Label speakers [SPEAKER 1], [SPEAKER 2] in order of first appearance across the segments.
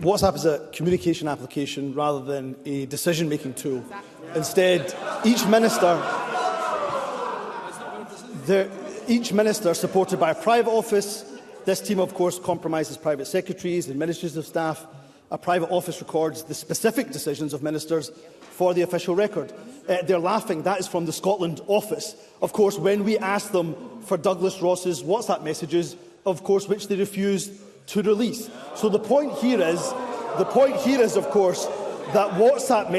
[SPEAKER 1] WhatsApp is a communication application rather than a decision-making tool. Instead, each minister supported by a private office. This team, of course, compromises private secretaries, administrative staff. A private office records the specific decisions of ministers for the official record. They're laughing. That is from the Scotland office. Of course, when we asked them for Douglas Ross's WhatsApp messages, of course, which they refused to release. So the point here is, of course, that WhatsApp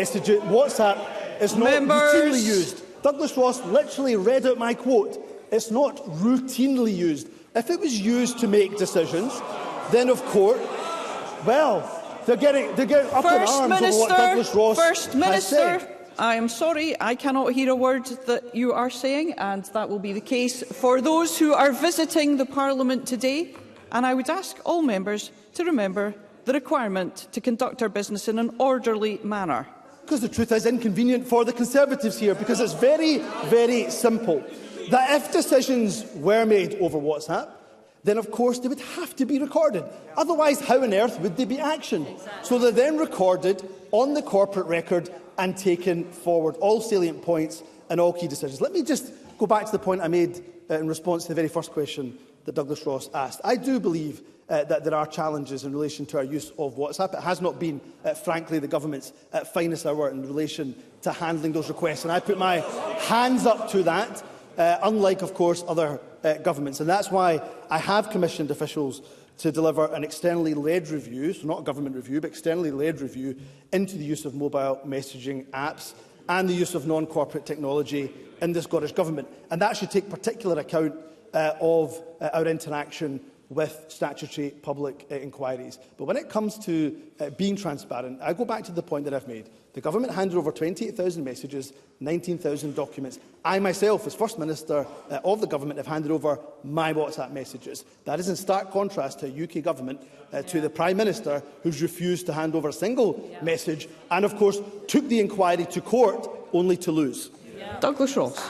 [SPEAKER 1] is not routinely used. Douglas Ross literally read out my quote. It's not routinely used. If it was used to make decisions, then of course, well, they're getting up in arms over what Douglas Ross has said.
[SPEAKER 2] I am sorry, I cannot hear a word that you are saying, and that will be the case for those who are visiting the Parliament today. And I would ask all members to remember the requirement to conduct our business in an orderly manner.
[SPEAKER 1] Because the truth is inconvenient for the Conservatives here, because it's very, very simple. That if decisions were made over WhatsApp, then of course they would have to be recorded. Otherwise, how on earth would they be actioned? So they're then recorded on the corporate record and taken forward, all salient points and all key decisions. Let me just go back to the point I made in response to the very first question that Douglas Ross asked. I do believe that there are challenges in relation to our use of WhatsApp. It has not been, frankly, the government's finest hour in relation to handling those requests, and I put my hands up to that, unlike, of course, other governments. And that's why I have commissioned officials to deliver an externally led review, so not a government review, but externally led review into the use of mobile messaging apps and the use of non-corporate technology in the Scottish Government. And that should take particular account of our interaction with statutory public inquiries. But when it comes to being transparent, I go back to the point that I've made. The Government handed over 28,000 messages, 19,000 documents. I myself, as First Minister of the Government, have handed over my WhatsApp messages. That is in stark contrast to a UK Government, to the Prime Minister, who's refused to hand over a single message and, of course, took the inquiry to court only to lose.
[SPEAKER 2] Douglas Ross.